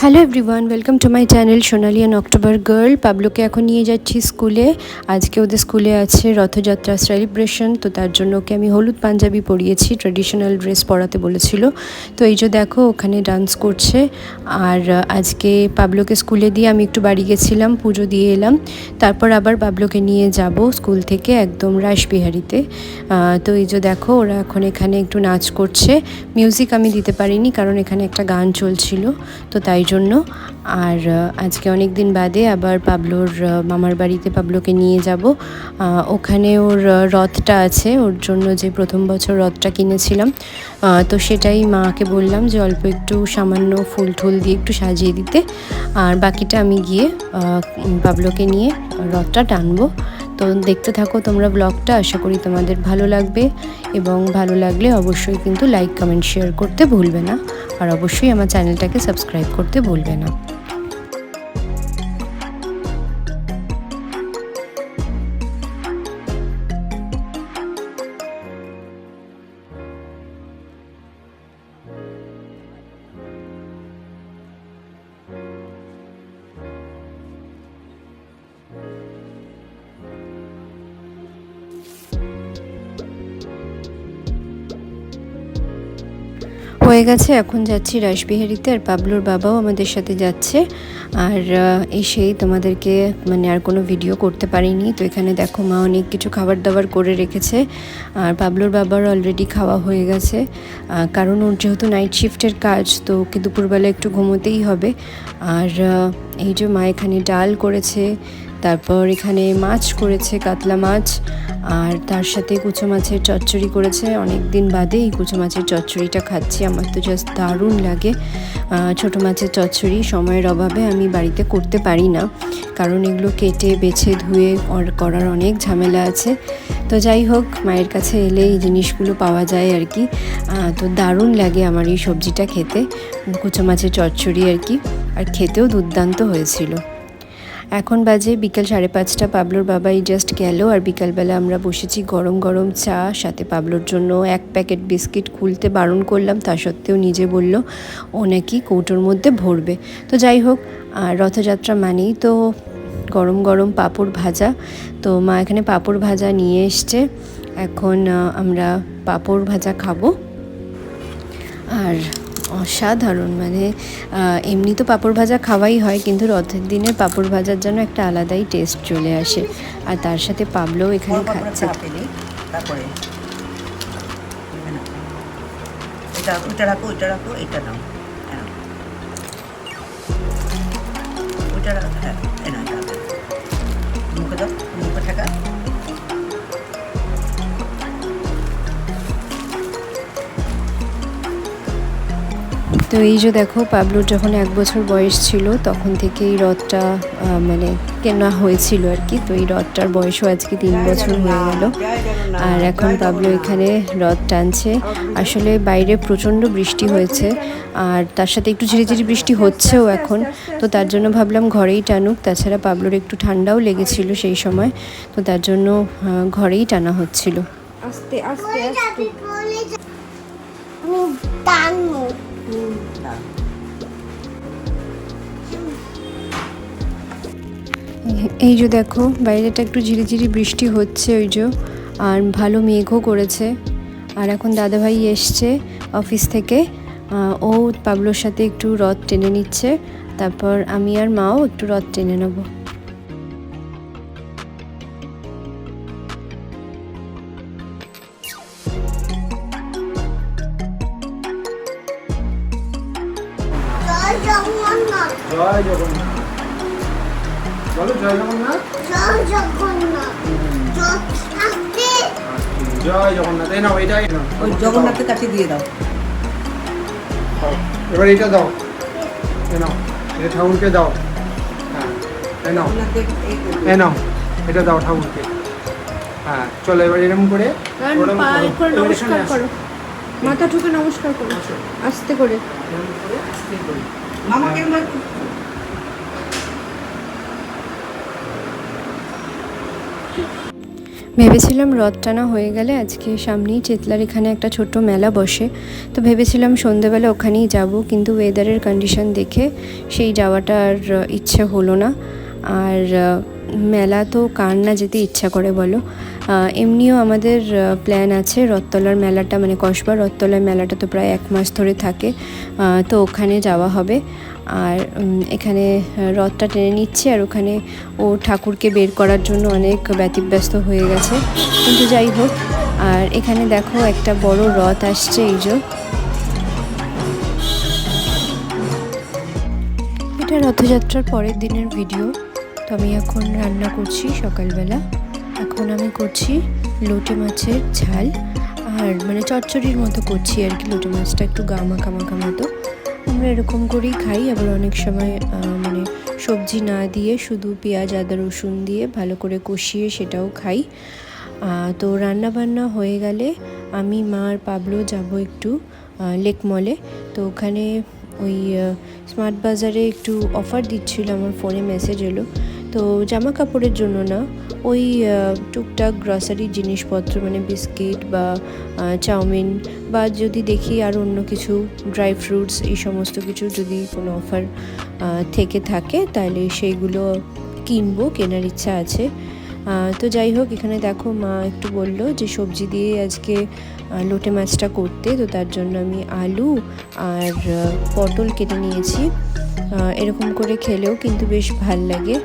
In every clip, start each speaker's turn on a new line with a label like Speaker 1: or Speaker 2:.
Speaker 1: Hello everyone, welcome to my channel Sonali and October girl. পাবলোকে এখন নিয়ে যাচ্ছি স্কুলে। আজকে ওদের স্কুলে আছে রথযাত্রা সেলিব্রেশন, তো তার জন্য ওকে আমি হলুদ পাঞ্জাবি পরিয়েছি, ট্র্যাডিশনাল ড্রেস পরাতে বলেছিল। তো এই যে দেখো ওখানে ডান্স করছে। আর আজকে পাবলোকে স্কুলে দিয়ে আমি একটু বাড়ি গেছিলাম, পুজো দিয়ে এলাম। তারপর আবার পাবলোকে নিয়ে যাব স্কুল থেকে একদম রাসবিহারীতে। তো এই যে দেখো ওরা এখন এখানে একটু নাচ করছে। মিউজিক আমি দিতে পারিনি কারণ এখানে একটা গান চলছিল, তো তাই জন্য। আর আজকে অনেক দিন বাদে আবার পাবলোর মামার বাড়িতে পাবলোকে নিয়ে যাব। ওখানে ওর রথটা আছে, ওর জন্য যে প্রথম বছর রথটা কিনেছিলাম, তো সেটাই মাকে বললাম যে অল্প একটু সামান্য ফুল টুল দিয়ে একটু সাজিয়ে দিতে, আর বাকিটা আমি গিয়ে পাবলোকে নিয়ে রথটা টানবো। তো দেখতে থাকো তোমরা ব্লগটা, আশা করি তোমাদের ভালো লাগবে, এবং ভালো লাগলে অবশ্যই কিন্তু লাইক কমেন্ট শেয়ার করতে ভুলবে না, আর অবশ্যই আমার চ্যানেলটাকে সাবস্ক্রাইব করতে ভুলবে না। হয়ে গেছে, এখন যাচ্ছি রাসবিহারীতে, আর পাবলোর বাবাও আমাদের সাথে যাচ্ছে। আর এসেই তোমাদেরকে আর কোনো ভিডিও করতে পারিনি। তো এখানে দেখো মা অনেক কিছু খাবার দাবার করে রেখেছে, আর পাবলোর বাবার অলরেডি খাওয়া হয়ে গেছে। কারণ ওর যেহেতু নাইট শিফটের কাজ, তো ওকে দুপুরবেলা একটু ঘুমোতেই হবে। আর এই যে মা এখানে ডাল করেছে, তারপর এখানে মাছ করেছে, কাতলা মাছ, আর তার সাথে কুচো মাছের চচ্চড়ি করেছে। অনেক দিন বাদে এই কুচো মাছের চচ্চড়িটা খাচ্ছি, আমার তো জাস্ট দারুণ লাগে। ছোটো মাছের চচ্চড়ি সময়ের অভাবে আমি বাড়িতে করতে পারি না, কারণ এগুলো কেটে বেছে ধুয়ে করার অনেক ঝামেলা আছে। তো যাই হোক, মায়ের কাছে এলে এই জিনিসগুলো পাওয়া যায় আর কি। তো দারুণ লাগে আমার এই সবজিটা খেতে, কুচো মাছের চচ্চড়ি আর কি, আর খেতেও দুর্দান্ত হয়েছিল। এখন বাজে বিকেল 5:30, পাবলোর বাবাই জাস্ট গেল, আর বিকালবেলা আমরা বসেছি গরম গরম চা, সাথে পাবলোর জন্য 1 প্যাকেট বিস্কিট খুলতে বারণ করলাম, তা সত্ত্বেও নিজে বলল ও নাকি কৌটোর মধ্যে ভরবে। তো যাই হোক, রথযাত্রা মানেই তো গরম গরম পাঁপড় ভাজা। তো মা এখানে পাঁপড় ভাজা নিয়ে এসছে, এখন আমরা পাঁপড় ভাজা খাবো। আর অসাধারণ, এমনি তো পাঁপড় ভাজা খাওয়াই হয়, কিন্তু রথের দিনের পাঁপড় ভাজার জন্য একটা আলাদাই টেস্ট চলে আসে। আর তার সাথে পাবলোও এখানে খাচ্ছে।
Speaker 2: তারপরে ওইটা রাখো, ওইটা রাখো, এটা নাও, ওইটা রাখো, হ্যাঁ মুখে দাও, মুখে ঠেকা।
Speaker 1: তো এই যে দেখো, পাবলোর যখন 1 বছর বয়স ছিল তখন থেকে এই রথটা কেনা হয়েছিল আর কি। তো এই রথটার বয়সও আজকে 3 বছর হয়ে গেল। আর এখন পাবলো এখানে রথ টানছে। আসলে বাইরে প্রচণ্ড বৃষ্টি হয়েছে, আর তার সাথে একটু ঝিরিঝিরি বৃষ্টি হচ্ছেও এখন। তো তার জন্য ভাবলাম ঘরেই টানুক, তাছাড়া পাবলোর একটু ঠান্ডাও লেগেছিল সেই সময়, তো তার জন্য ঘরেই টানা হচ্ছিল। আস্তে আস্তে আস্তে এই যে দেখো, বাইরেটা একটু ঝিরিঝিরি বৃষ্টি হচ্ছে ওই যে, আর ভালো মেঘও করেছে। আর এখন দাদাভাই এসছে অফিস থেকে, ও পাবলোর সাথে একটু রথ টেনে নিচ্ছে, তারপর আমি আর মাও একটু রথ টেনে নেবো।
Speaker 3: জয় জগন্নাথ, বলো জয় জগন্নাথ, জয় জগন্নাথ, জয় জগন্নাথ। এই নাও, এটাই নাও,
Speaker 2: ওই জগন্নাথের কাছে দিয়ে দাও।
Speaker 3: এবার এটা দাও, এই নাও, এটা ঠাকুরকে দাও। হ্যাঁ, এই নাও, এই নাও, এটা দাও ঠাকুরকে। হ্যাঁ চলো, এবার এরকম করে
Speaker 1: নমস্কার করো, মাথা ঠুকে নমস্কার করো আস্তে করে।
Speaker 2: মামাকে
Speaker 1: ভেবেছিলাম রথ টানা হয়ে গেলে আজকে সামনেই চেতলার এখানে একটা ছোট্ট মেলা বসে, তো ভেবেছিলাম সন্ধেবেলা ওখানেই যাব, কিন্তু ওয়েদারের কন্ডিশন দেখে সেই যাওয়াটা আর ইচ্ছে হলো না। আর মেলা তো কার না যেতে ইচ্ছা করে বলো। এমনিও আমাদের প্ল্যান আছে রথতলার মেলাটা, মানে কসবা রথতলার মেলাটা তো প্রায় 1 মাস ধরে থাকে, তো ওখানে যাওয়া হবে। আর এখানে রথটা টেনে নিচ্ছে, আর ওখানে ও ঠাকুরকে বের করার জন্য অনেক ব্যতিব্যস্ত হয়ে গেছে, কিন্তু যাই হোক। আর এখানে দেখো একটা বড় রথ আসছে, এই যে এটা রথযাত্রার পরের দিনের ভিডিও। তো আমি এখন রান্না করছি সকালবেলা। এখন আমি করছি লোটে মাছের ঝাল, আর মানে চচ্চড়ির মতো করছি আর কি। লোটে মাছটা একটু গা মাখা মাখা মতো, আমরা এরকম করেই খাই। আবার অনেক সময় মানে সবজি না দিয়ে শুধু পেঁয়াজ আদা রসুন দিয়ে ভালো করে কষিয়ে সেটাও খাই। তো রান্না বান্না হয়ে গেলে আমি মা আর পাবলো যাব একটু লেক মলে। তো ওখানে ওই স্মার্ট বাজারে একটু অফার দিচ্ছিল, আমার ফোনে মেসেজ এলো। তো জামা কাপড়ের জন্য না, ওই টুকটাক গ্রসারি জিনিসপত্র, মানে বিস্কিট বা চাউমিন, বা যদি দেখি আর অন্য কিছু ড্রাই ফ্রুটস, এই সমস্ত কিছু যদি কোনো অফার থেকে থাকে তাহলে সেইগুলো কিনবো, কেনার ইচ্ছা আছে। তো যাই হোক, এখানে দেখো মা একটু বলল যে সবজি দিয়ে আজকে লোটে মাছটা করতে, তো তার জন্য আমি আলু আর পটল কেটে নিয়েছি। এরকম করে খেলেও কিন্তু বেশ ভাল লাগে।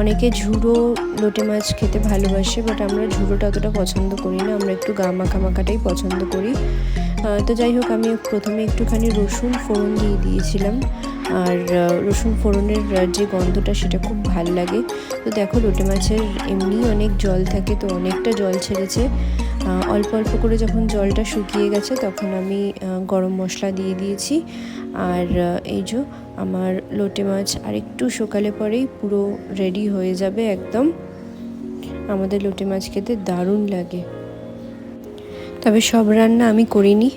Speaker 1: অনেকে ঝুড়ো লোটে মাছ খেতে ভালোবাসে, বাট আমরা ঝুড়োটা অতটা পছন্দ করি না, আমরা একটু গা মাখা মাখাটাই পছন্দ করি। তো যাই হোক, আমি প্রথমে একটুখানি রসুন ফোড়ন দিয়ে দিয়েছিলাম, আর রসুন ফোড়নের যে গন্ধটা সেটা খুব ভাল লাগে। তো দেখো লোটে মাছের এমনি অনেক জল থাকে, তো অনেকটা জল ছেড়েছে। অল্প অল্প করে যখন জলটা শুকিয়ে গেছে তখন আমি গরম মশলা দিয়ে দিয়েছি। আর এই যে আমার লোটে মাছ আর একটু শুকালে পরেই পুরো রেডি হয়ে যাবে একদম। আমাদের লোটে মাছ খেতে দারুণ লাগে। তবে সব রান্না আমি করিনি,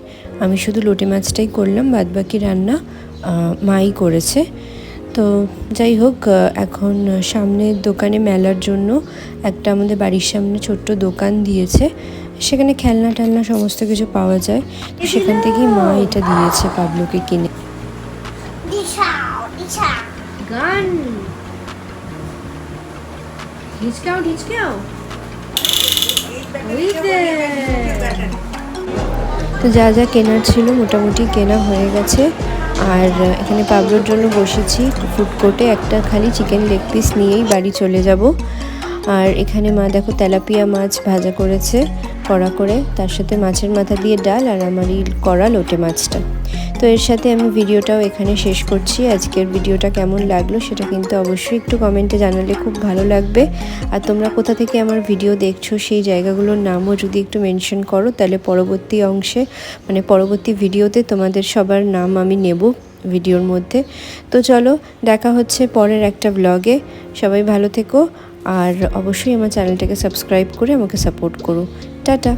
Speaker 1: আমি শুধু লোটে মাছটাই করলাম, বাদবাকি রান্না মাই করেছে। তো যাই হোক, এখন সামনের দোকানে মেলার জন্য একটা আমাদের বাড়ির সামনে ছোট্ট দোকান দিয়েছে, সেখানে খেলনা টেলনা সমস্ত কিছু পাওয়া যায়। তো সেখান থেকেই মা এটা দিয়েছে পাবলোকে কিনে। গান ঢিচকাও ঢিচকাও। তো যা যা কেনার ছিল মোটামুটি কেনা হয়ে গেছে। আর এখানে পাবলোর জন্য বসেছি ফুড কোর্টে, একটা খালি চিকেন লেগ পিস নিয়েই বাড়ি চলে যাব। আর এখানে মা দেখো তেলাপিয়া মাছ ভাজা করেছে কড়া করে, তার সাথে মাছের মাথা দিয়ে ডাল, আর আমারই করা লোটে মাছটা। তো এর সাথে আমি ভিডিওটাও এখানে শেষ করছি। আজকের ভিডিওটা কেমন লাগলো সেটা কিন্তু অবশ্যই একটু কমেন্টে জানালে খুব ভালো লাগবে। আর তোমরা কোথা থেকে আমার ভিডিও দেখছো সেই জায়গাগুলোর নামও যদি একটু মেনশন করো, তাহলে পরবর্তী অংশে, মানে পরবর্তী ভিডিওতে তোমাদের সবার নাম আমি নেব ভিডিওর মধ্যে। তো চলো, দেখা হচ্ছে পরের একটা ব্লগে। সবাই ভালো থেকো, আর অবশ্যই আমার চ্যানেলটাকে সাবস্ক্রাইব করে আমাকে সাপোর্ট করো। টাটা।